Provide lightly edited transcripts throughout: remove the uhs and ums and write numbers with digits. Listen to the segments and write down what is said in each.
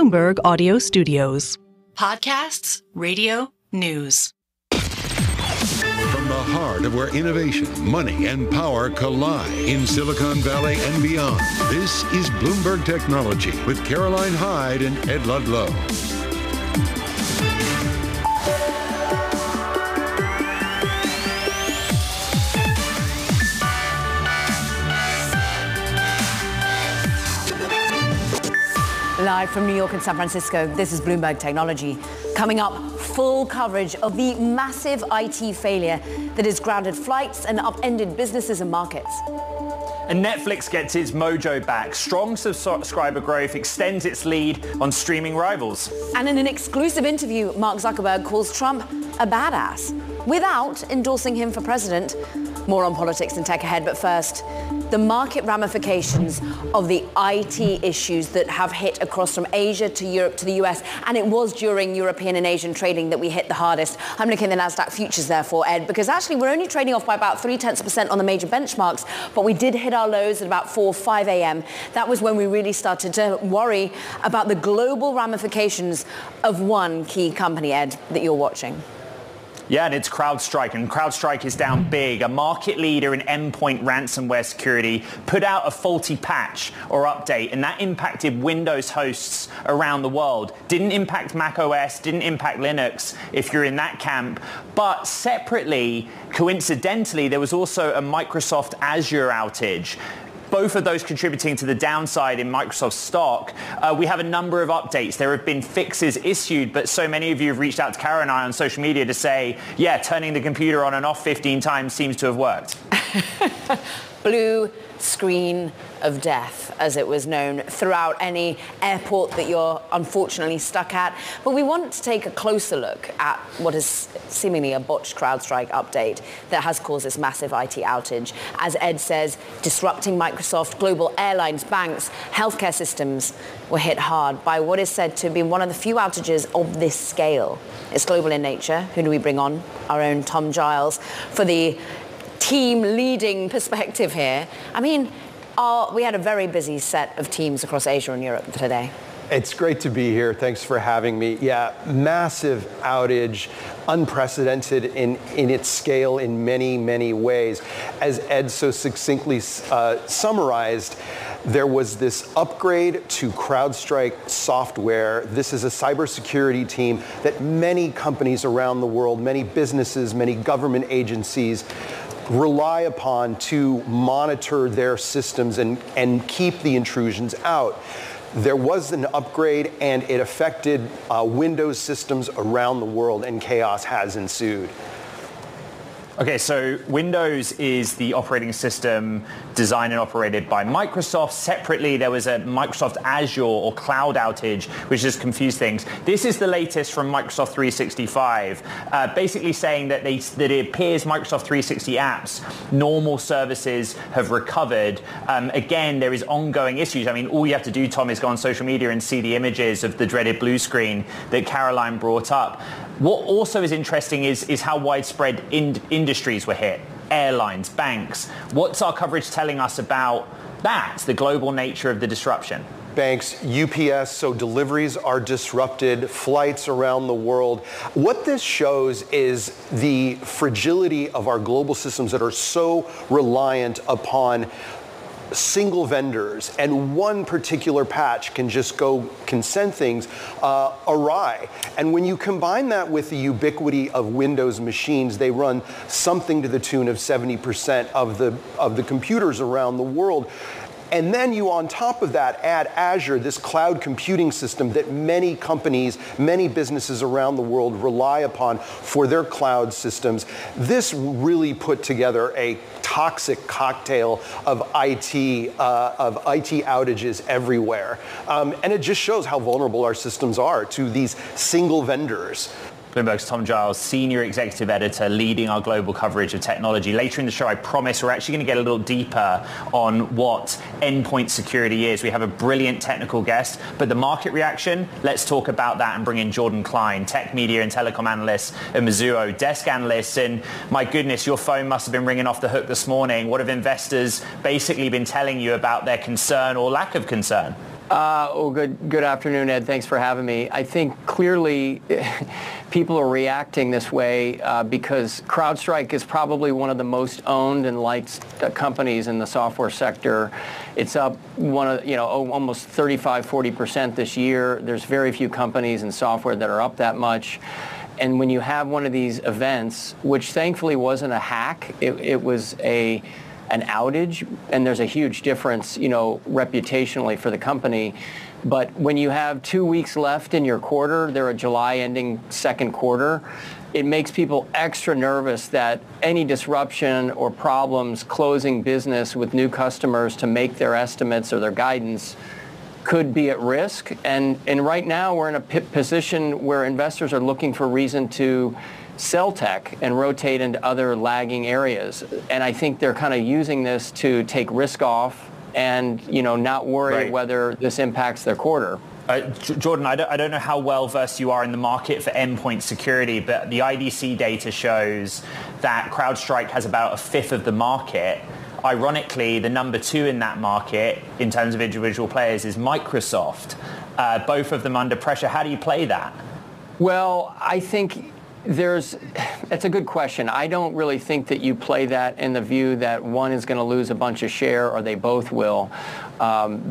Bloomberg Audio Studios. Podcasts, radio, news. From the heart of where innovation, money, and power collide in Silicon Valley and beyond, this is Bloomberg Technology with Caroline Hyde and Ed Ludlow. Live from New York and San Francisco, this is Bloomberg Technology. Coming up, full coverage of the massive IT failure that has grounded flights and upended businesses and markets. And Netflix gets its Mojo back. Strong subscriber growth extends its lead on streaming rivals. And in an exclusive interview, Mark Zuckerberg calls Trump a badass without endorsing him for president. More on politics and tech ahead, but first, the market ramifications of the IT issues that have hit across from Asia to Europe to the US. And it was during European and Asian trading that we hit the hardest. I'm looking at the NASDAQ futures therefore, Ed, because actually we're only trading off by about 0.3% on the major benchmarks, but we did hit our lows at about 5 a.m. That was when we really started to worry about the global ramifications of one key company, Ed, that you're watching. Yeah, and it's CrowdStrike, and CrowdStrike is down big. A market leader in endpoint ransomware security put out a faulty patch or update, and that impacted Windows hosts around the world. Didn't impact Mac OS, didn't impact Linux if you're in that camp. But separately, coincidentally, there was also a Microsoft Azure outage. Both of those contributing to the downside in Microsoft stock. We have a number of updates. There have been fixes issued, but so many of you have reached out to Kara and I on social media to say, yeah, turning the computer on and off 15 times seems to have worked. Blue screen of death, as it was known, throughout any airport that you're unfortunately stuck at. But we want to take a closer look at what is seemingly a botched CrowdStrike update that has caused this massive IT outage. As Ed says, disrupting Microsoft, global airlines, banks, healthcare systems were hit hard by what is said to be one of the few outages of this scale. It's global in nature. Who do we bring on? Our own Tom Giles for the team leading perspective here. I mean, we had a very busy set of teams across Asia and Europe today. It's great to be here. Thanks for having me. Yeah, massive outage, unprecedented in its scale in many, many ways. As Ed so succinctly summarized, there was this upgrade to CrowdStrike software. This is a cybersecurity team that many companies around the world, many businesses, many government agencies rely upon to monitor their systems and keep the intrusions out. There was an upgrade and it affected Windows systems around the world, and chaos has ensued. Okay, so Windows is the operating system designed and operated by Microsoft. Separately, there was a Microsoft Azure or cloud outage, which just confused things. This is the latest from Microsoft 365, basically saying that it appears Microsoft 360 apps, normal services have recovered. Again, there is ongoing issues. I mean, all you have to do, Tom, is go on social media and see the images of the dreaded blue screen that Caroline brought up. What also is interesting is how widespread industries were hit. Airlines, banks. What's our coverage telling us about that, the global nature of the disruption? Banks, UPS, so deliveries are disrupted, flights around the world. What this shows is the fragility of our global systems that are so reliant upon single vendors, and one particular patch can send things awry. And when you combine that with the ubiquity of Windows machines, they run something to the tune of 70% of the computers around the world. And then you, on top of that, add Azure, this cloud computing system that many companies, many businesses around the world rely upon for their cloud systems. This really put together a toxic cocktail of IT outages everywhere. And it just shows how vulnerable our systems are to these single vendors. Bloomberg's Tom Giles, Senior Executive Editor, leading our global coverage of technology. Later in the show, I promise we're actually going to get a little deeper on what endpoint security is. We have a brilliant technical guest, but the market reaction, let's talk about that and bring in Jordan Klein, tech media and telecom analyst at Mizuho, desk analyst. And my goodness, your phone must have been ringing off the hook this morning. What have investors basically been telling you about their concern or lack of concern? Good afternoon, Ed. Thanks for having me. I think clearly people are reacting this way because CrowdStrike is probably one of the most owned and liked companies in the software sector. It's up almost 35-40% this year. There's very few companies in software that are up that much. And when you have one of these events, which thankfully wasn't a hack, it was an outage, and there's a huge difference, reputationally for the company. But when you have 2 weeks left in your quarter, they're a July ending second quarter, it makes people extra nervous that any disruption or problems closing business with new customers to make their estimates or their guidance could be at risk. And right now we're in a position where investors are looking for reason to sell tech and rotate into other lagging areas. And I think they're kind of using this to take risk off and, not worry whether this impacts their quarter. Jordan, I don't know how well versed you are in the market for endpoint security, but the IDC data shows that CrowdStrike has about a fifth of the market. Ironically, the number two in that market in terms of individual players is Microsoft. Both of them under pressure. How do you play that? Well, I think that's a good question. I don't really think that you play that in the view that one is going to lose a bunch of share or they both will.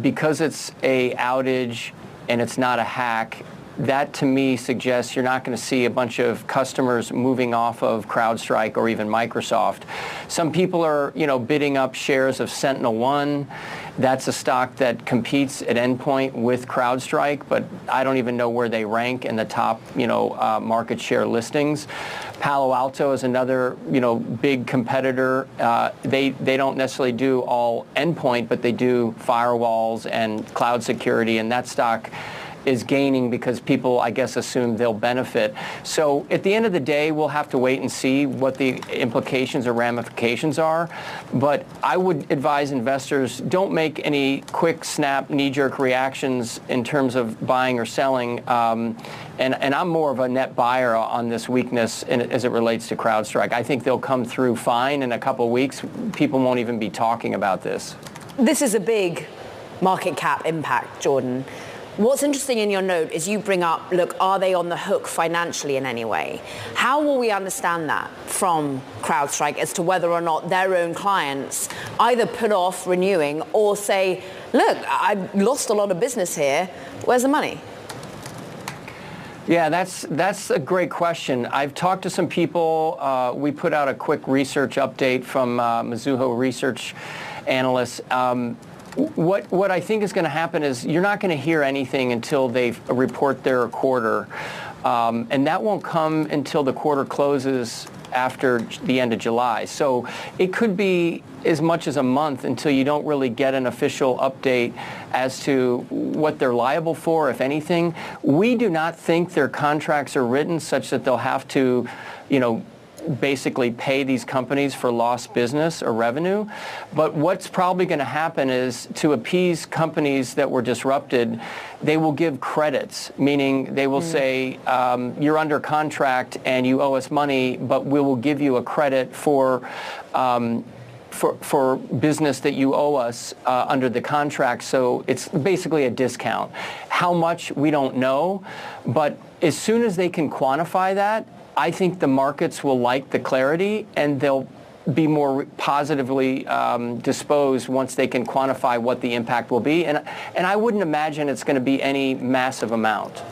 Because it's a outage and it's not a hack, that to me suggests you're not going to see a bunch of customers moving off of CrowdStrike or even Microsoft. Some people are, bidding up shares of SentinelOne. That's a stock that competes at endpoint with CrowdStrike, but I don't even know where they rank in the top, market share listings. Palo Alto is another, big competitor. They don't necessarily do all endpoint, but they do firewalls and cloud security, and that stock is gaining because people, I guess, assume they'll benefit. So at the end of the day, we'll have to wait and see what the implications or ramifications are. But I would advise investors, don't make any quick, snap, knee-jerk reactions in terms of buying or selling. And I'm more of a net buyer on this weakness as it relates to CrowdStrike. I think they'll come through fine in a couple of weeks. People won't even be talking about this. This is a big market cap impact, Jordan. What's interesting in your note is you bring up, look, are they on the hook financially in any way? How will we understand that from CrowdStrike as to whether or not their own clients either put off renewing or say, look, I've lost a lot of business here, where's the money? Yeah, that's a great question. I've talked to some people. We put out a quick research update from Mizuho research analysts. What I think is going to happen is you're not going to hear anything until they report their quarter. And that won't come until the quarter closes after the end of July. So it could be as much as a month until you don't really get an official update as to what they're liable for, if anything. We do not think their contracts are written such that they'll have to, basically pay these companies for lost business or revenue. But what's probably going to happen is to appease companies that were disrupted, they will give credits, meaning they will say, you're under contract and you owe us money, but we will give you a credit for business that you owe us under the contract. So it's basically a discount. How much, we don't know. But as soon as they can quantify that, I think the markets will like the clarity and they'll be more positively disposed once they can quantify what the impact will be. And I wouldn't imagine it's going to be any massive amount.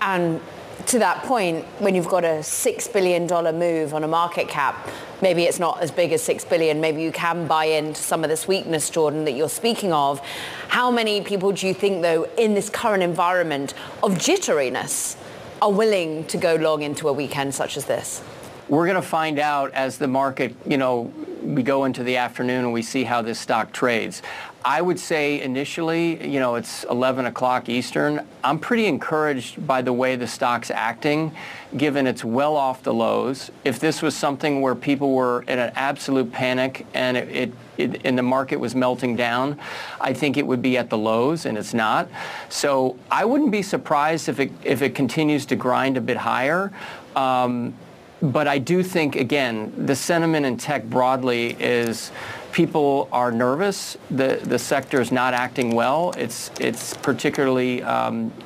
And to that point, when you've got a $6 billion move on a market cap, maybe it's not as big as $6 billion. Maybe you can buy into some of this weakness, Jordan, that you're speaking of. How many people do you think, though, in this current environment of jitteriness, are willing to go long into a weekend such as this? We're going to find out as the market, we go into the afternoon and we see how this stock trades. I would say initially, it's 11 o'clock Eastern. I'm pretty encouraged by the way the stock's acting, given it's well off the lows. If this was something where people were in an absolute panic and and the market was melting down, I think it would be at the lows, and it's not. So I wouldn't be surprised if it continues to grind a bit higher. But I do think, again, the sentiment in tech broadly is people are nervous. The sector is not acting well. It's particularly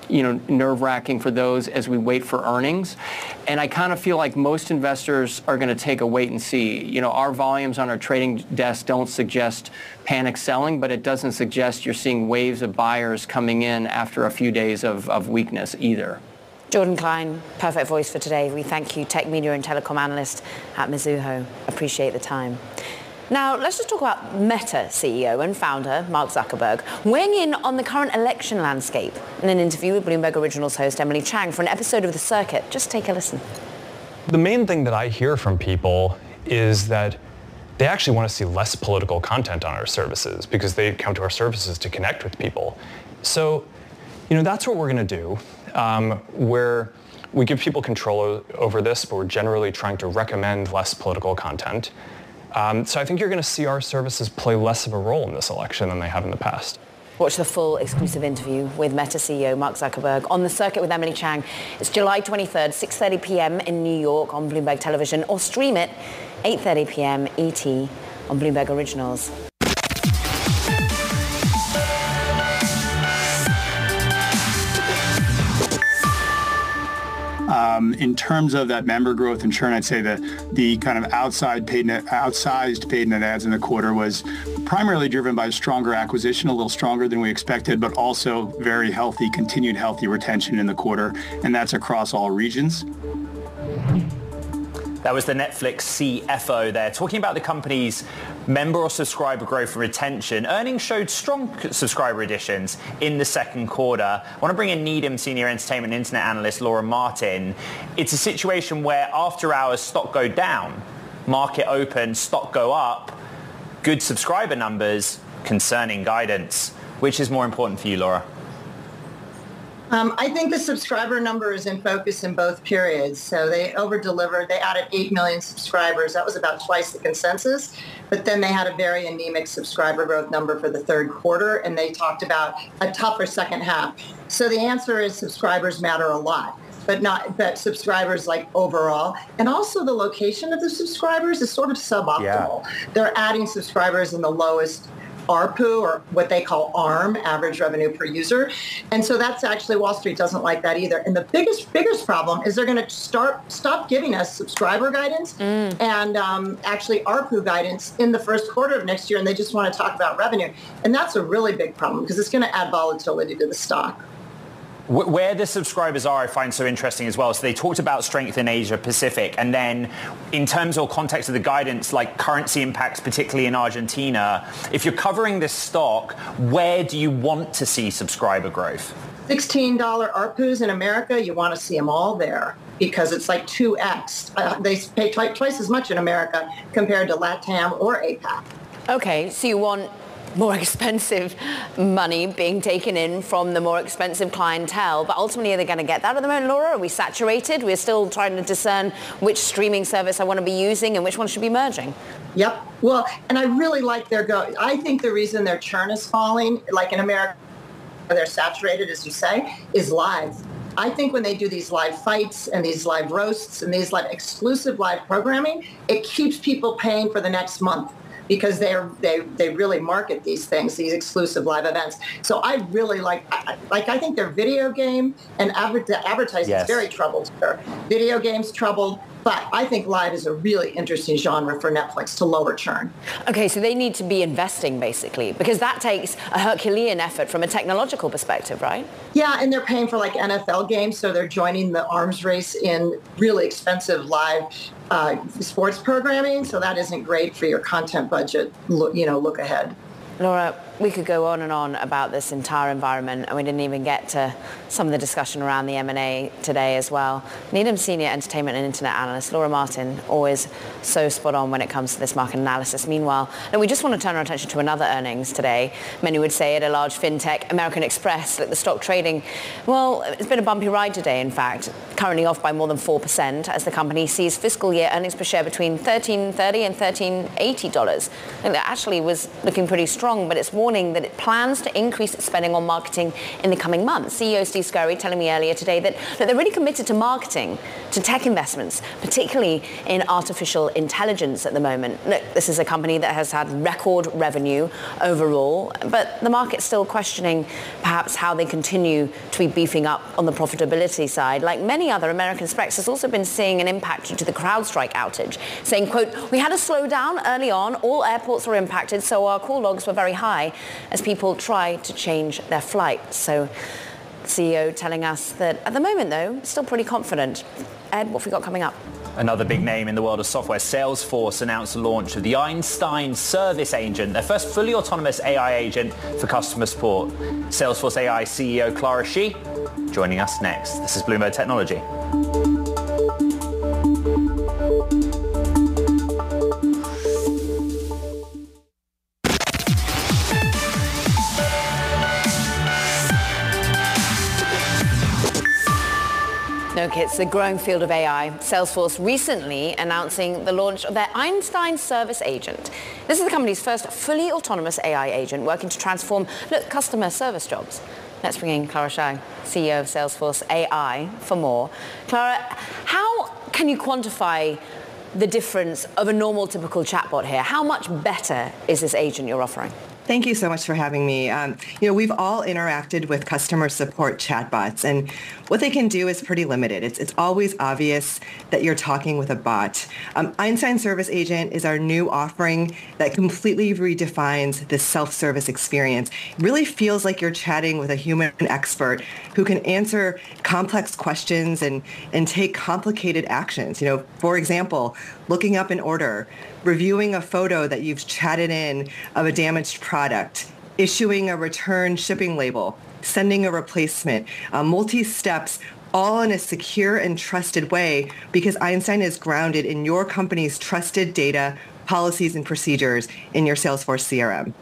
nerve-wracking for those as we wait for earnings. And I kind of feel like most investors are going to take a wait and see. Our volumes on our trading desk don't suggest panic selling, but it doesn't suggest you're seeing waves of buyers coming in after a few days of weakness either. Jordan Klein, perfect voice for today. We thank you, tech media and telecom analyst at Mizuho. Appreciate the time. Now, let's just talk about Meta CEO and founder Mark Zuckerberg weighing in on the current election landscape in an interview with Bloomberg Originals host Emily Chang for an episode of The Circuit. Just take a listen. The main thing that I hear from people is that they actually want to see less political content on our services because they come to our services to connect with people. So, that's what we're going to do, where we give people control over this, but we're generally trying to recommend less political content. So I think you're going to see our services play less of a role in this election than they have in the past. Watch the full exclusive interview with Meta CEO Mark Zuckerberg on The Circuit with Emily Chang. It's July 23rd, 6:30 p.m. in New York on Bloomberg Television, or stream it 8:30 p.m. ET on Bloomberg Originals. In terms of that member growth and churn, I'd say that the kind of outsized paid net ads in the quarter was primarily driven by stronger acquisition, a little stronger than we expected, but also very continued healthy retention in the quarter, and that's across all regions. That was the Netflix CFO there, talking about the company's member or subscriber growth and retention. Earnings showed strong subscriber additions in the second quarter. I want to bring in Needham Senior Entertainment and Internet Analyst Laura Martin. It's a situation where after hours stock go down, market open, stock go up, good subscriber numbers, concerning guidance. Which is more important for you, Laura? I think the subscriber number is in focus in both periods. So they over-delivered. They added 8 million subscribers. That was about twice the consensus. But then they had a very anemic subscriber growth number for the third quarter, and they talked about a tougher second half. So the answer is subscribers matter a lot, but subscribers like overall. And also the location of the subscribers is sort of suboptimal. Yeah. They're adding subscribers in the lowest ARPU, or what they call ARM, average revenue per user. And so that's actually, Wall Street doesn't like that either. And the biggest problem is they're going to stop giving us subscriber guidance and actually ARPU guidance in the first quarter of next year, and they just want to talk about revenue. And that's a really big problem because it's going to add volatility to the stock. Where the subscribers are, I find so interesting as well. So they talked about strength in Asia Pacific, and then in terms or context of the guidance, like currency impacts, particularly in Argentina, if you're covering this stock, where do you want to see subscriber growth? $16 ARPUs in America, you want to see them all there because it's like 2x. They pay twice as much in America compared to LATAM or APAC. Okay, so you want more expensive money being taken in from the more expensive clientele, but ultimately are they going to get that at the moment, Laura? Are we saturated? We're still trying to discern which streaming service I want to be using and which one should be merging. Yep. Well, and I really like I think the reason their churn is falling, like in America, they're saturated, as you say, is live. I think when they do these live fights and these live roasts and these exclusive live programming, it keeps people paying for the next month, because they really market these things, these exclusive live events. So I really I think their video game and advertising is very troubled here. Video games troubled, but I think live is a really interesting genre for Netflix to lower churn. Okay, so they need to be investing basically, because that takes a Herculean effort from a technological perspective, right? Yeah, and they're paying for NFL games, so they're joining the arms race in really expensive live sports programming, so that isn't great for your content budget, look ahead. Laura, we could go on and on about this entire environment, and we didn't even get to some of the discussion around the M&A today as well. Needham Senior Entertainment and Internet Analyst Laura Martin, always so spot on when it comes to this market analysis. Meanwhile, and we just want to turn our attention to another earnings today. Many would say at a large fintech, American Express, the stock trading, well, it's been a bumpy ride today, in fact, currently off by more than 4% as the company sees fiscal year earnings per share between $13.30 and $13.80. And that actually was looking pretty strong, but it's warned warning that it plans to increase its spending on marketing in the coming months. CEO Steve Scurry telling me earlier today that they're really committed to marketing, to tech investments, particularly in artificial intelligence at the moment. Look, this is a company that has had record revenue overall, but the market's still questioning perhaps how they continue to be beefing up on the profitability side. Like many other American specs, has also been seeing an impact due to the CrowdStrike outage, saying, quote, "We had a slowdown early on, all airports were impacted, so our call logs were very high as people tried to change their flights." So CEO telling us that at the moment, though, still pretty confident. Ed, what have we got coming up? Another big name in the world of software, Salesforce, announced the launch of the Einstein Service Agent, their first fully autonomous AI agent for customer support. Salesforce AI CEO Clara Shih joining us next. This is Bloomberg Technology. Okay, it's the growing field of AI. Salesforce recently announcing the launch of their Einstein Service Agent. This is the company's first fully autonomous AI agent working to transform, customer service jobs. Let's bring in Clara Shih, CEO of Salesforce AI, for more. Clara, how can you quantify the difference of a normal, typical chatbot here? How much better is this agent you're offering? Thank you so much for having me. We've all interacted with customer support chatbots, and what they can do is pretty limited. It's always obvious that you're talking with a bot. Einstein Service Agent is our new offering that completely redefines the self-service experience. It really feels like you're chatting with a human expert who can answer complex questions and take complicated actions. For example, looking up an order, reviewing a photo that you've chatted in of a damaged product, issuing a return shipping label, sending a replacement, multi-steps, all in a secure and trusted way because Einstein is grounded in your company's trusted data, policies, and procedures in your Salesforce CRM.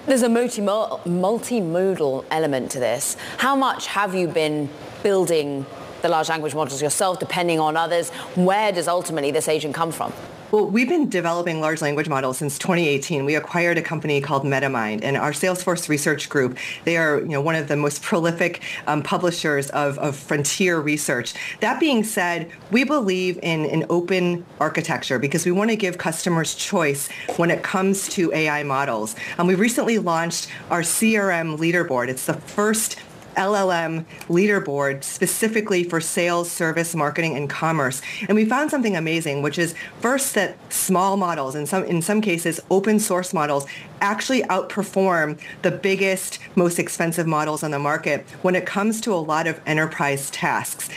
There's a multimodal element to this. How much have you been building the large language models yourself, depending on others? Where does ultimately this agent come from? Well, we've been developing large language models since 2018. We acquired a company called MetaMind, and our Salesforce research group, they are one of the most prolific publishers of frontier research. That being said, we believe in an open architecture because we want to give customers choice when it comes to AI models. We recently launched our CRM leaderboard. It's the first LLM leaderboard specifically for sales, service, marketing, and commerce. And we found something amazing, which is first that small models, in some cases open source models, actually outperform the biggest, most expensive models on the market when it comes to a lot of enterprise tasks.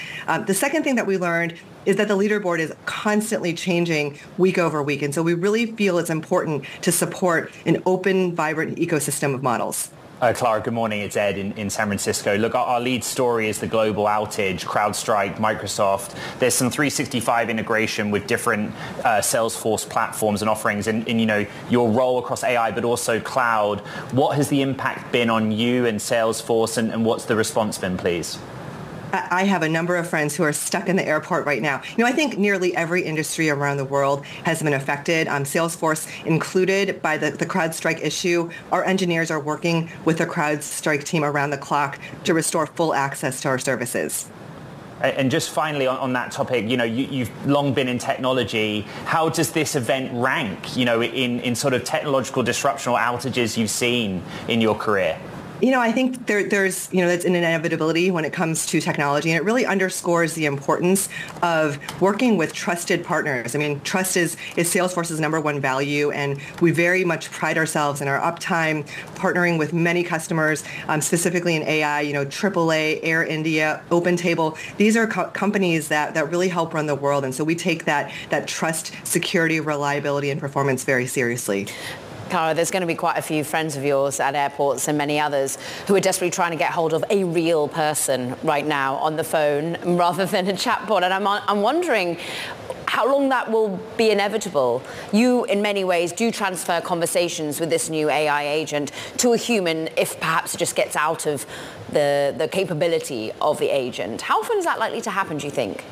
The second thing that we learned is that the leaderboard is constantly changing week over week. And so we really feel it's important to support an open, vibrant ecosystem of models. Clara, good morning. It's Ed in San Francisco. Look, our lead story is the global outage, CrowdStrike, Microsoft. There's some 365 integration with different Salesforce platforms and offerings and your role across AI, but also cloud. What has the impact been on you and Salesforce and what's the response been, please? I have a number of friends who are stuck in the airport right now. I think nearly every industry around the world has been affected, Salesforce included, by the CrowdStrike issue. Our engineers are working with the CrowdStrike team around the clock to restore full access to our services. And just finally on that topic, you've long been in technology. How does this event rank, in sort of technological disruption or outages you've seen in your career? I think there's that's an inevitability when it comes to technology, and it really underscores the importance of working with trusted partners. I mean, trust is Salesforce's number one value, and we very much pride ourselves in our uptime, partnering with many customers, specifically in AI, AAA, Air India, OpenTable. These are companies that really help run the world, and so we take that trust, security, reliability, and performance very seriously. Clara, there's going to be quite a few friends of yours at airports and many others who are desperately trying to get hold of a real person right now on the phone rather than a chatbot. And I'm wondering how long that will be inevitable. You, in many ways, do transfer conversations with this new AI agent to a human if perhaps it just gets out of the capability of the agent. How often is that likely to happen, do you think?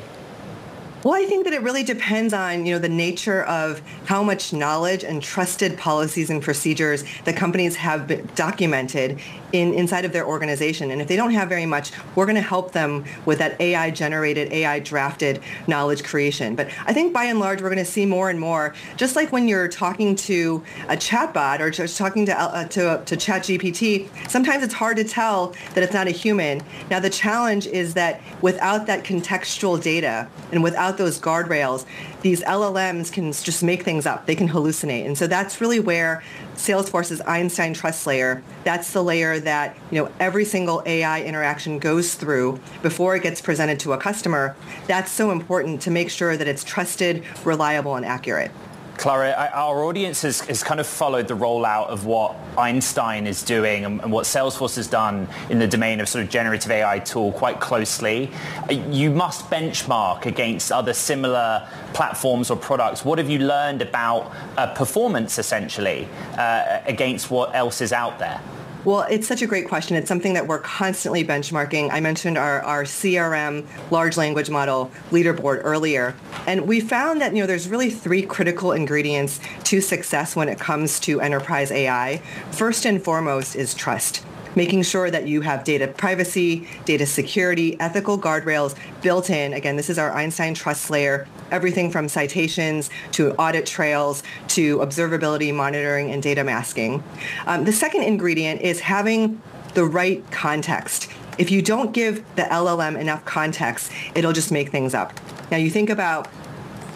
Well, I think that it really depends on, the nature of how much knowledge and trusted policies and procedures the companies have been documented inside of their organization. And if they don't have very much, we're going to help them with that AI-generated, AI-drafted knowledge creation. But I think by and large, we're going to see more and more, just like when you're talking to a chatbot or just talking to ChatGPT, sometimes it's hard to tell that it's not a human. Now, the challenge is that without that contextual data and without those guardrails, these LLMs can just make things up. They can hallucinate. And so that's really where Salesforce's Einstein Trust Layer, that's the layer that, every single AI interaction goes through before it gets presented to a customer. That's so important to make sure that it's trusted, reliable, and accurate. Clara, our audience has kind of followed the rollout of what Einstein is doing and what Salesforce has done in the domain of sort of generative AI tool quite closely. You must benchmark against other similar platforms or products. What have you learned about performance, essentially, against what else is out there? Well, it's such a great question. It's something that we're constantly benchmarking. I mentioned our CRM large language model leaderboard earlier. And we found that, there's really three critical ingredients to success when it comes to enterprise AI. First and foremost is trust. Making sure that you have data privacy, data security, ethical guardrails built in. Again, this is our Einstein Trust Layer, everything from citations to audit trails to observability, monitoring, and data masking. The second ingredient is having the right context. If you don't give the LLM enough context, it'll just make things up. Now, you think about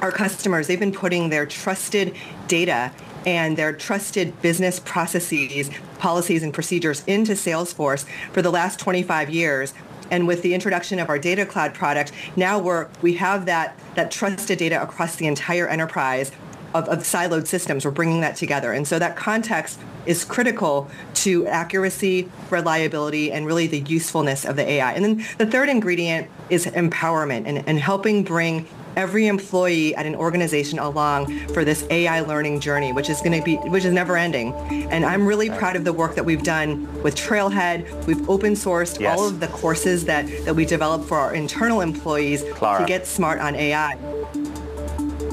our customers, they've been putting their trusted data and their trusted business processes, policies, and procedures into Salesforce for the last 25 years. And with the introduction of our Data Cloud product, now we have that trusted data across the entire enterprise of siloed systems. We're bringing that together. And so that context is critical to accuracy, reliability, and really the usefulness of the AI. And then the third ingredient is empowerment and helping bring every employee at an organization along for this AI learning journey, which is never ending. And I'm really proud of the work that we've done with Trailhead. We've open sourced all of the courses that we developed for our internal employees to get smart on AI.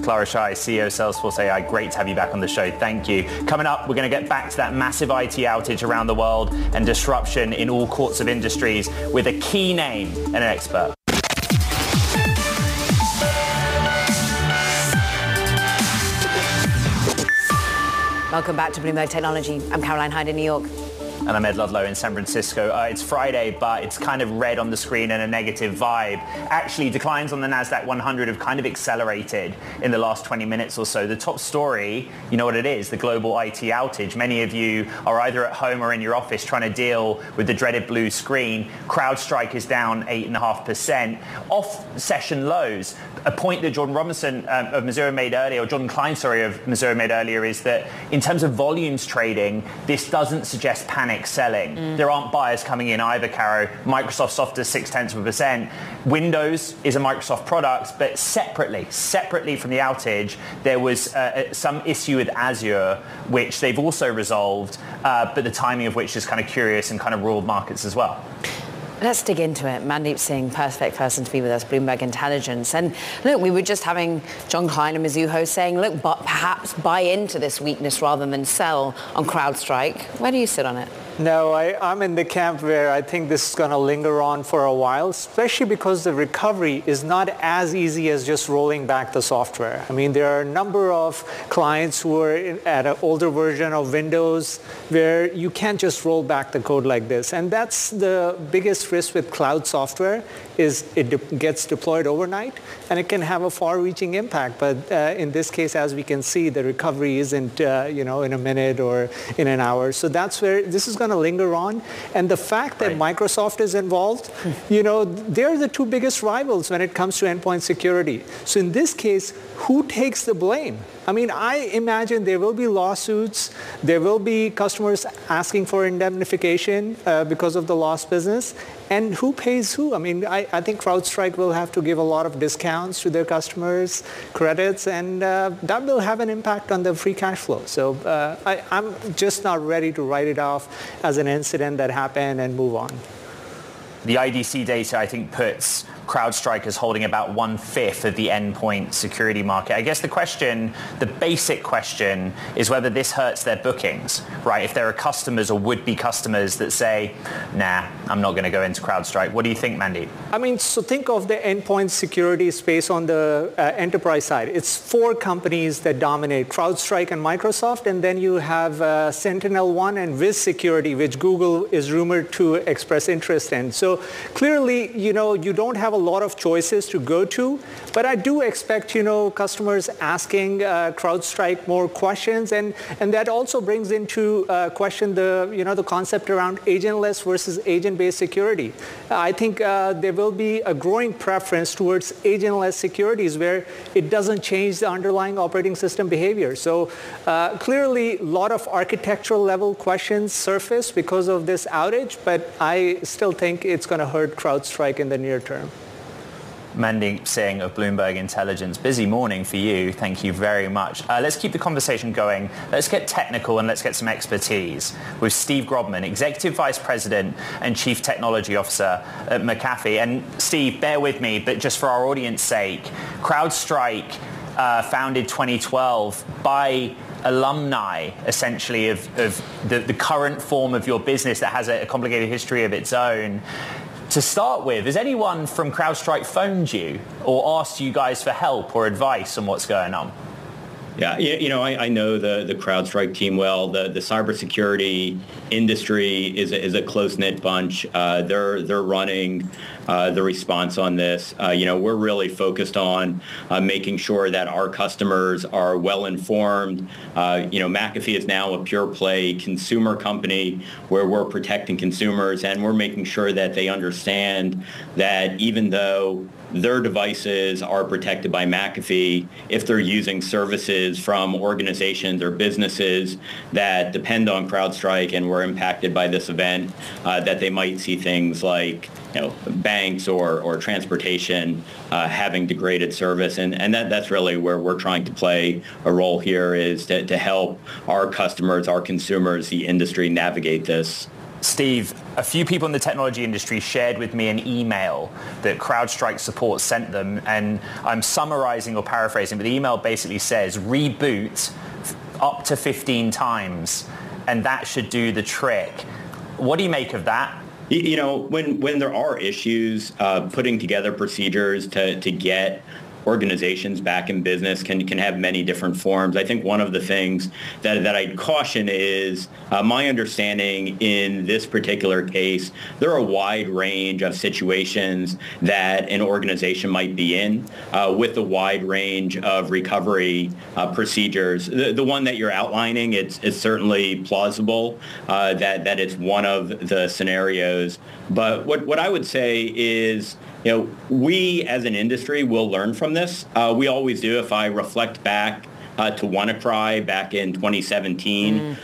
Clara Shai, CEO Salesforce AI, great to have you back on the show. Thank you. Coming up, we're going to get back to that massive IT outage around the world and disruption in all sorts of industries with a key name and an expert. Welcome back to Bloomberg Technology. I'm Caroline Hyde in New York. And I'm Ed Ludlow in San Francisco. It's Friday, but it's kind of red on the screen and a negative vibe. Actually, declines on the NASDAQ 100 have kind of accelerated in the last 20 minutes or so. The top story, you know what it is, the global IT outage. Many of you are either at home or in your office trying to deal with the dreaded blue screen. CrowdStrike is down 8.5%, off session lows. A point that Jordan Robinson of Mizuho made earlier, or Jordan Klein, of Mizuho made earlier, is that in terms of volumes trading, this doesn't suggest panic selling. There aren't buyers coming in either, Caro. Microsoft softer 0.6%. Windows is a Microsoft product, but separately from the outage, there was some issue with Azure, which they've also resolved, but the timing of which is kind of curious and kind of ruled markets as well. Let's dig into it. Mandeep Singh, perfect person to be with us, Bloomberg Intelligence. And look, we were just having John Klein and Mizuho saying, look, but perhaps buy into this weakness rather than sell on CrowdStrike. Where do you sit on it? No, I'm in the camp where I think this is going to linger on for a while, especially because the recovery is not as easy as just rolling back the software. I mean, there are a number of clients who are at an older version of Windows where you can't just roll back the code like this. And that's the biggest risk with cloud software, is it gets deployed overnight and it can have a far-reaching impact. But in this case, as we can see, the recovery isn't in a minute or in an hour. So that's where this is going to linger on. And the fact that Microsoft is involved, they're the two biggest rivals when it comes to endpoint security. So in this case, who takes the blame? I mean, I imagine there will be lawsuits. There will be customers asking for indemnification because of the lost business. And who pays who? I mean, I think CrowdStrike will have to give a lot of discounts to their customers, credits, and that will have an impact on the free cash flow. So I'm just not ready to write it off as an incident that happened and move on. The IDC data, I think, puts CrowdStrike is holding about 1/5 of the endpoint security market. I guess the basic question is whether this hurts their bookings, right? If there are customers or would-be customers that say, nah, I'm not going to go into CrowdStrike. What do you think, Mandeep? I mean, so think of the endpoint security space on the enterprise side. It's 4 companies that dominate, CrowdStrike and Microsoft, and then you have SentinelOne and Wiz Security, which Google is rumored to express interest in. So clearly, you don't have a lot of choices to go to, but I do expect, customers asking CrowdStrike more questions, and that also brings into question the concept around agentless versus agent-based security. I think there will be a growing preference towards agentless securities where it doesn't change the underlying operating system behavior. So clearly, a lot of architectural level questions surface because of this outage, but I still think it's going to hurt CrowdStrike in the near term. Mandeep Singh of Bloomberg Intelligence. Busy morning for you. Thank you very much. Let's keep the conversation going. Let's get technical and let's get some expertise with Steve Grobman, Executive Vice President and Chief Technology Officer at McAfee. And Steve, bear with me, but just for our audience's sake, CrowdStrike founded 2012 by alumni, essentially, of the current form of your business that has a complicated history of its own. To start with, has anyone from CrowdStrike phoned you or asked you guys for help or advice on what's going on? Yeah, I know the CrowdStrike team well. The cybersecurity industry is a close-knit bunch. They're running the response on this. We're really focused on making sure that our customers are well informed. McAfee is now a pure play consumer company where we're protecting consumers, and we're making sure that they understand that even though their devices are protected by McAfee, if they're using services from organizations or businesses that depend on CrowdStrike and were impacted by this event, that they might see things like banks or transportation having degraded service. And that's really where we're trying to play a role here, is to help our customers, our consumers, the industry navigate this. Steve, a few people in the technology industry shared with me an email that CrowdStrike support sent them, and I'm summarizing or paraphrasing, but the email basically says reboot up to 15 times, and that should do the trick. What do you make of that? When there are issues, putting together procedures to get organizations back in business can have many different forms. I think one of the things that I'd caution is my understanding in this particular case, there are a wide range of situations that an organization might be in with a wide range of recovery procedures. The one that you're outlining, it's certainly plausible that it's one of the scenarios. But what I would say is, we as an industry will learn from this. We always do. If I reflect back to WannaCry back in 2017,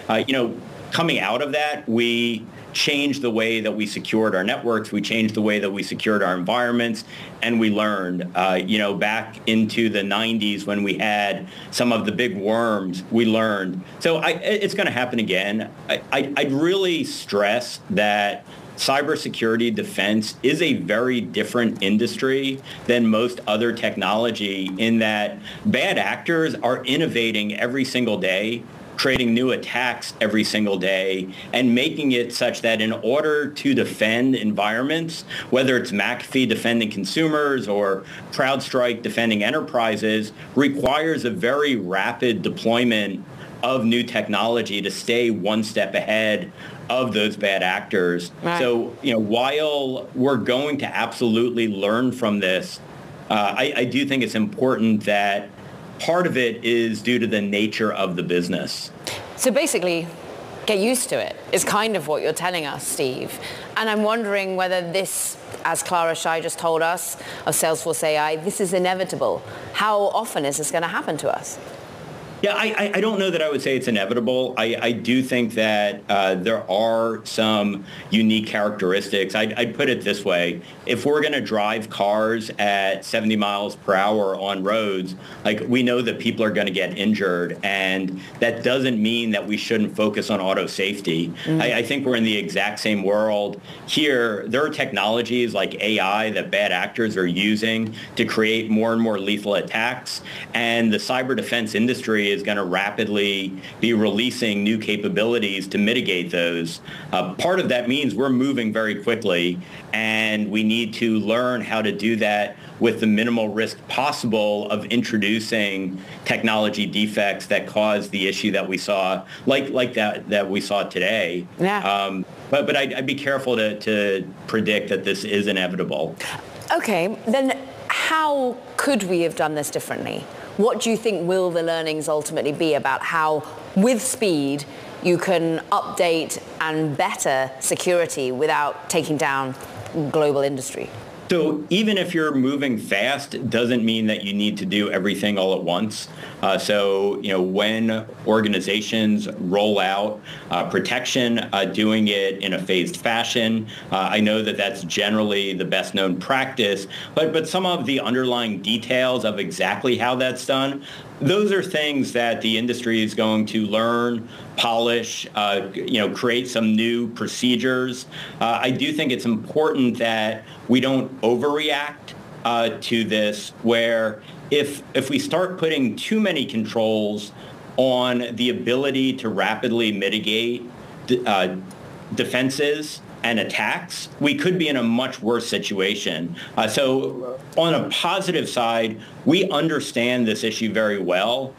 coming out of that, we changed the way that we secured our networks. We changed the way that we secured our environments, and we learned. Back into the 90s when we had some of the big worms, we learned. So it's going to happen again. I'd really stress that cybersecurity defense is a very different industry than most other technology, in that bad actors are innovating every single day, creating new attacks every single day, and making it such that in order to defend environments, whether it's McAfee defending consumers or CrowdStrike defending enterprises, requires a very rapid deployment of new technology to stay one step ahead of those bad actors. Right. So, while we're going to absolutely learn from this, I do think it's important that part of it is due to the nature of the business. So basically, get used to it is kind of what you're telling us, Steve. And I'm wondering whether this, as Clara Shai just told us of Salesforce AI, this is inevitable. How often is this going to happen to us? Yeah, I don't know that I would say it's inevitable. I do think that there are some unique characteristics. I'd put it this way. If we're going to drive cars at 70 miles per hour on roads, like we know that people are going to get injured, and that doesn't mean that we shouldn't focus on auto safety. I think we're in the exact same world here. There are technologies like AI that bad actors are using to create more and more lethal attacks, and the cyber defense industry is going to rapidly be releasing new capabilities to mitigate those. Part of that means we're moving very quickly, and we need to learn how to do that with the minimal risk possible of introducing technology defects that cause the issue that we saw, like that we saw today. Yeah. But I'd be careful to predict that this is inevitable. Okay, then how could we have done this differently? What do you think will the learnings ultimately be about how, with speed, you can update and better security without taking down global industry? So even if you're moving fast, it doesn't mean that you need to do everything all at once. So when organizations roll out protection, doing it in a phased fashion, I know that that's generally the best known practice, but some of the underlying details of exactly how that's done, those are things that the industry is going to learn, polish, create some new procedures. I do think it's important that we don't overreact to this, where if we start putting too many controls on the ability to rapidly mitigate defenses and attacks, we could be in a much worse situation. So on a positive side, we understand this issue very well.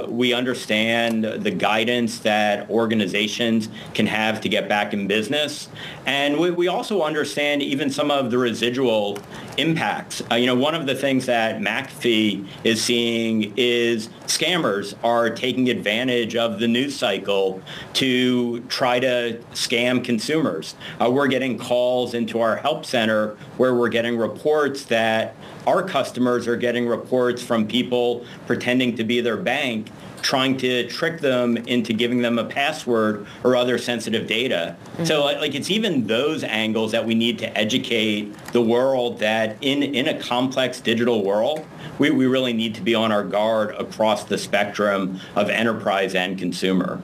We understand the guidance that organizations can have to get back in business. And we also understand even some of the residual impacts. One of the things that McAfee is seeing is scammers are taking advantage of the news cycle to try to scam consumers. We're getting calls into our help center where we're getting reports that our customers are getting reports from people pretending to be their bank, trying to trick them into giving them a password or other sensitive data. Mm-hmm. So it's even those angles that we need to educate the world that in a complex digital world, we really need to be on our guard across the spectrum of enterprise and consumer.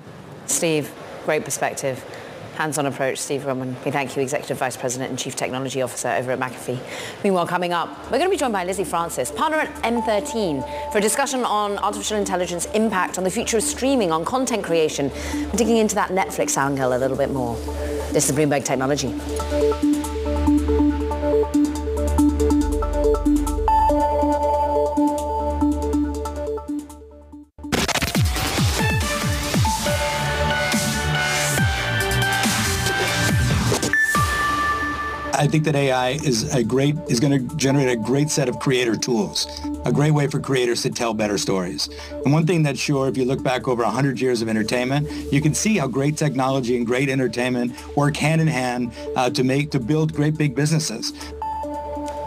Steve, great perspective. Hands-on approach. Steve Roman, we thank you, Executive Vice President and Chief Technology Officer over at McAfee. Meanwhile, coming up, we're going to be joined by Lizzie Francis, partner at M13, for a discussion on artificial intelligence impact on the future of streaming, on content creation. We're digging into that Netflix angle a little bit more. This is Bloomberg Technology. I think that AI is going to generate a great set of creator tools, a great way for creators to tell better stories. And one thing that's sure, if you look back over 100 years of entertainment, you can see how great technology and great entertainment work hand in hand to build great big businesses.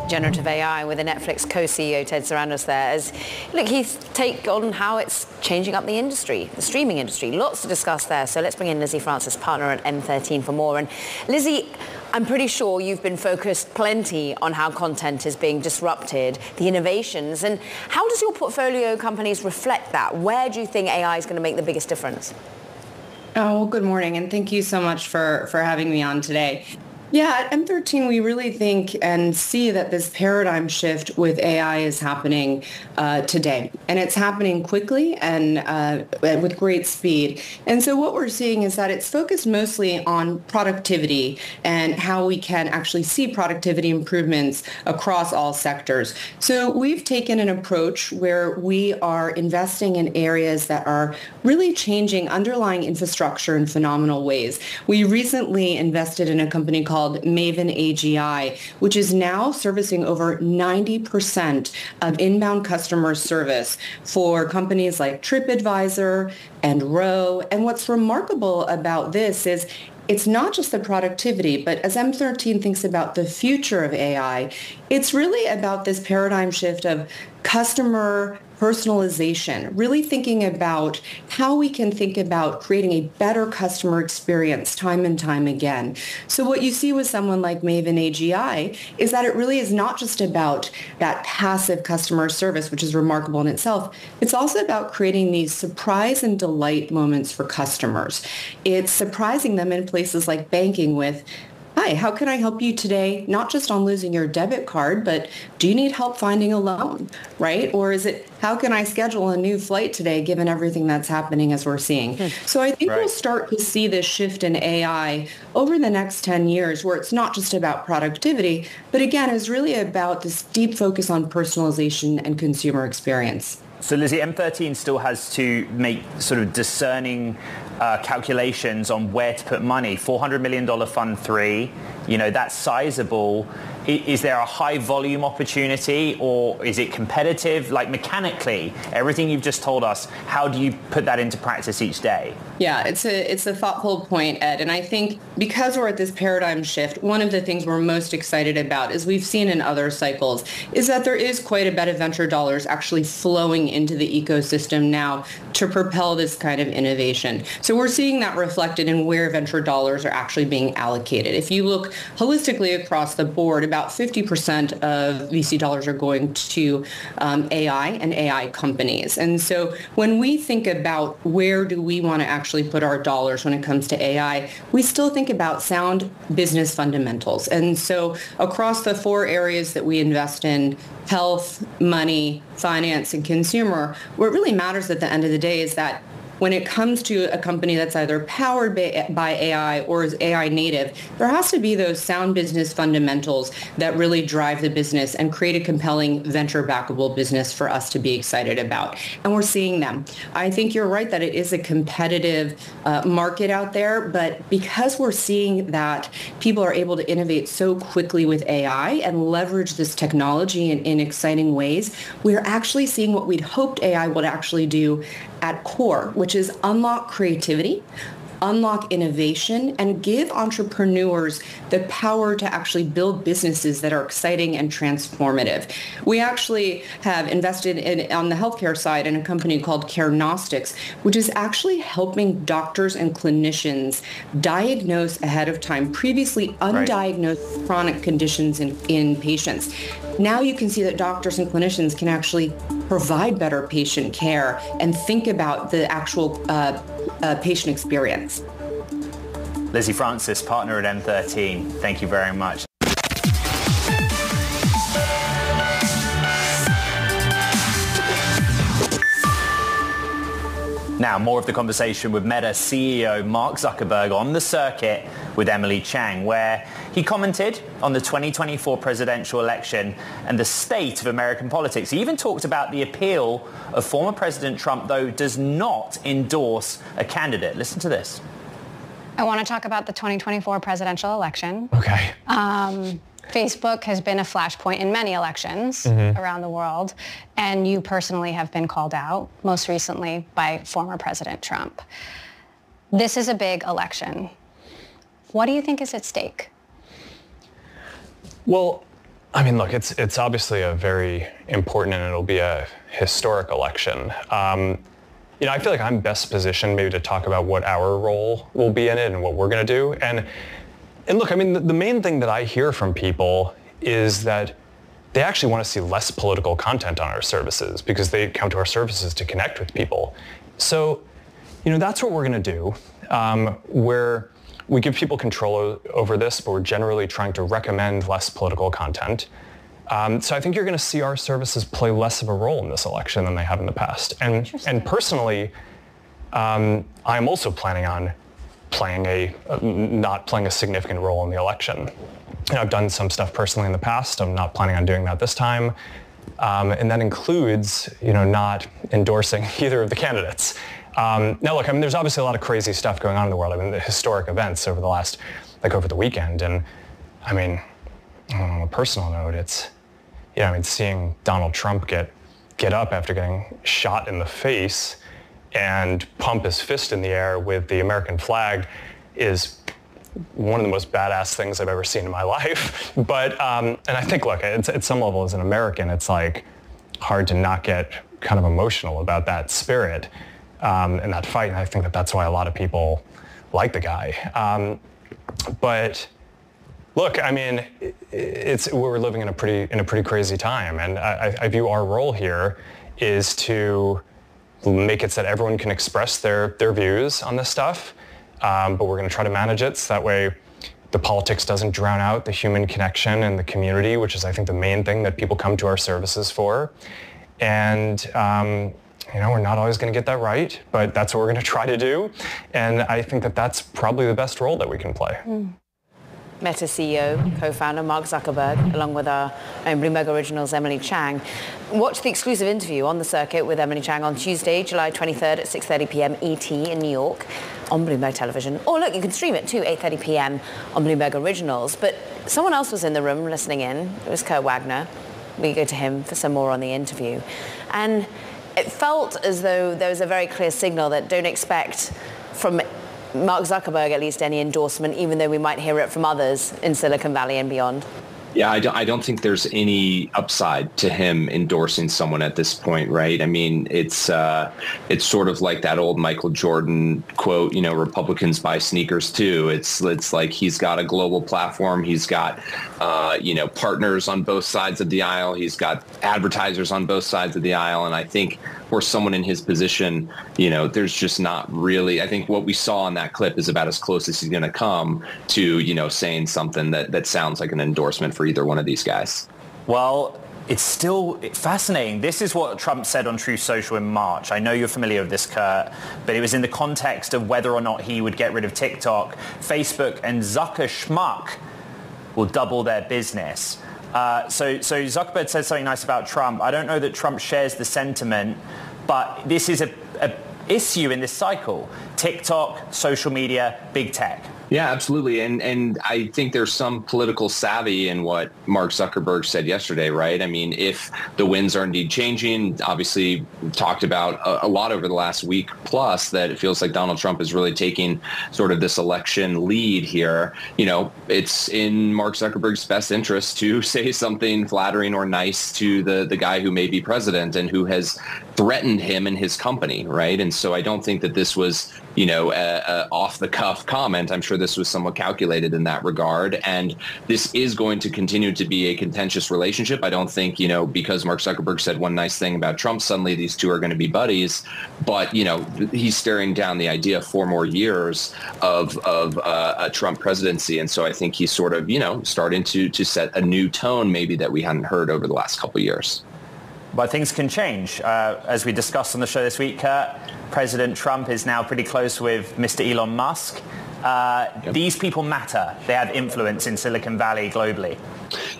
Generative AI with the Netflix co-CEO Ted Sarandos there as his take on how it's changing up the industry, the streaming industry. Lots to discuss there. So let's bring in Lizzie Francis, partner at M13 for more. And Lizzie, I'm pretty sure you've been focused plenty on how content is being disrupted, the innovations, and how does your portfolio companies reflect that? Where do you think AI is going to make the biggest difference? Oh, well, good morning, and thank you so much for having me on today. Yeah, at M13, we really think and see that this paradigm shift with AI is happening today. And it's happening quickly and with great speed. And so what we're seeing is that it's focused mostly on productivity and how we can actually see productivity improvements across all sectors. So we've taken an approach where we are investing in areas that are really changing underlying infrastructure in phenomenal ways. We recently invested in a company called Maven AGI, which is now servicing over 90% of inbound customer service for companies like TripAdvisor and Row. And what's remarkable about this is it's not just the productivity, but as M13 thinks about the future of AI, it's really about this paradigm shift of customer personalization, really thinking about how we can think about creating a better customer experience time and time again. So what you see with someone like Maven AGI is that it really is not just about that passive customer service, which is remarkable in itself. It's also about creating these surprise and delight moments for customers. It's surprising them in places like banking with, "Hi, how can I help you today?" Not just on losing your debit card, but do you need help finding a loan, right? Or is it, how can I schedule a new flight today given everything that's happening as we're seeing? So I think we'll start to see this shift in AI over the next 10 years where it's not just about productivity, but again, is really about this deep focus on personalization and consumer experience. So Lizzie, M13 still has to make sort of discerning calculations on where to put money. $400 million Fund 3, that's sizable. Is there a high volume opportunity, or is it competitive? Like mechanically, everything you've just told us, how do you put that into practice each day? Yeah, it's a thoughtful point, Ed. And I think because we're at this paradigm shift, one of the things we're most excited about, as we've seen in other cycles, is that there is quite a bit of venture dollars actually flowing into the ecosystem now to propel this kind of innovation. So we're seeing that reflected in where venture dollars are actually being allocated. If you look holistically across the board, about 50% of VC dollars are going to AI and AI companies. And so when we think about where do we want to actually put our dollars when it comes to AI, we still think about sound business fundamentals. And so across the 4 areas that we invest in, health, money, finance, and consumer, what really matters at the end of the day is that when it comes to a company that's either powered by AI or is AI native, there has to be those sound business fundamentals that really drive the business and create a compelling venture-backable business for us to be excited about. And we're seeing them. I think you're right that it is a competitive market out there, but because we're seeing that people are able to innovate so quickly with AI and leverage this technology in exciting ways, we're actually seeing what we'd hoped AI would actually do at core, which is unlock creativity, unlock innovation, and give entrepreneurs the power to actually build businesses that are exciting and transformative. We actually have invested on the healthcare side in a company called Caregnostics, which is actually helping doctors and clinicians diagnose ahead of time previously undiagnosed chronic conditions in patients. Now you can see that doctors and clinicians can actually provide better patient care and think about the actual patient experience. Lizzie Francis, partner at M13, thank you very much. Now, more of the conversation with Meta CEO Mark Zuckerberg on the circuit with Emily Chang, where he commented on the 2024 presidential election and the state of American politics. He even talked about the appeal of former President Trump, though does not endorse a candidate. Listen to this. I want to talk about the 2024 presidential election. Okay. Facebook has been a flashpoint in many elections around the world, and you personally have been called out, most recently by former President Trump. This is a big election. What do you think is at stake? Well, I mean, look, it's obviously a very important and it'll be a historic election. I feel like I'm best positioned maybe to talk about what our role will be in it and what we're going to do. And look, I mean, the main thing that I hear from people is that they actually want to see less political content on our services because they come to our services to connect with people. So, that's what we're going to do, where we give people control over this, but we're generally trying to recommend less political content. So I think you're going to see our services play less of a role in this election than they have in the past. And personally, I'm also planning on not playing a significant role in the election. I've done some stuff personally in the past. I'm not planning on doing that this time. And that includes, not endorsing either of the candidates. Now, look, I mean, there's obviously a lot of crazy stuff going on in the world. I mean, the historic events over over the weekend. And I mean, on a personal note, it's, seeing Donald Trump get up after getting shot in the face and pump his fist in the air with the American flag is one of the most badass things I've ever seen in my life. But, and I think, look, at some level as an American, it's like hard to not get kind of emotional about that spirit and that fight. And I think that that's why a lot of people like the guy. But look, I mean, we're living in a pretty crazy time, and I view our role here is to make it so that everyone can express their views on this stuff, but we're going to try to manage it so that way the politics doesn't drown out the human connection and the community, which is, I think, the main thing that people come to our services for. And we're not always going to get that right, but that's what we're going to try to do. And I think that that's probably the best role that we can play. Meta CEO, co-founder Mark Zuckerberg, along with our own Bloomberg Originals, Emily Chang. Watch the exclusive interview on the circuit with Emily Chang on Tuesday, July 23rd at 6:30 p.m. ET in New York on Bloomberg Television. Or look, you can stream it too, 8:30 p.m. on Bloomberg Originals. But someone else was in the room listening in. It was Kurt Wagner. We go to him for some more on the interview. And it felt as though there was a very clear signal that don't expect from Mark Zuckerberg, at least, any endorsement, even though we might hear it from others in Silicon Valley and beyond. Yeah, I don't think there's any upside to him endorsing someone at this point, right? I mean, it's sort of like that old Michael Jordan quote, Republicans buy sneakers too. It's like he's got a global platform. He's got, partners on both sides of the aisle. He's got advertisers on both sides of the aisle. And I think for someone in his position, there's just not really, I think what we saw in that clip is about as close as he's going to come to, saying something that sounds like an endorsement for either one of these guys. Well, it's still fascinating. This is what Trump said on Truth Social in March. I know you're familiar with this, Kurt, but it was in the context of whether or not he would get rid of TikTok. Facebook and Zucker Schmuck will double their business. So Zuckerberg said something nice about Trump. I don't know that Trump shares the sentiment, but this is a issue in this cycle. TikTok, social media, big tech. Yeah, absolutely. And I think there's some political savvy in what Mark Zuckerberg said yesterday, right? I mean, if the winds are indeed changing, obviously talked about a lot over the last week plus that it feels like Donald Trump is really taking sort of this election lead here. It's in Mark Zuckerberg's best interest to say something flattering or nice to the guy who may be president and who has threatened him and his company, right? And so I don't think that this was, a off-the-cuff comment. I'm sure this was somewhat calculated in that regard. And this is going to continue to be a contentious relationship. I don't think, because Mark Zuckerberg said one nice thing about Trump, suddenly these two are going to be buddies. But, he's staring down the idea of 4 more years of a Trump presidency. And so I think he's sort of, starting to set a new tone maybe that we hadn't heard over the last couple of years. But things can change. As we discussed on the show this week, Kurt, President Trump is now pretty close with Mr. Elon Musk. These people matter. They have influence in Silicon Valley globally.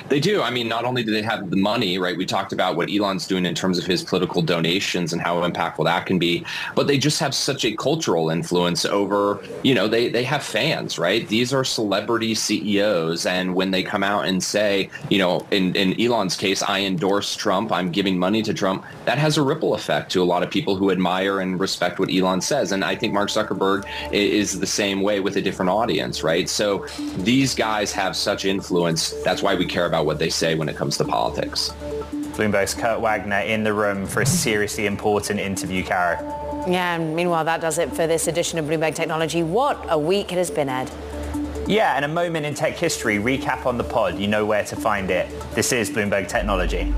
They do. I mean, not only do they have the money, right? We talked about what Elon's doing in terms of his political donations and how impactful that can be, but they just have such a cultural influence over, they have fans, right? These are celebrity CEOs. And when they come out and say, in Elon's case, I endorse Trump, I'm giving money to Trump, that has a ripple effect to a lot of people who admire and respect what Elon says. And I think Mark Zuckerberg is the same way with a different audience, right? So these guys have such influence. That's why we care about what they say when it comes to politics. Bloomberg's Kurt Wagner in the room for a seriously important interview, Caro. Yeah, and meanwhile, that does it for this edition of Bloomberg Technology. What a week it has been, Ed. Yeah, and a moment in tech history. Recap on the pod. You know where to find it. This is Bloomberg Technology.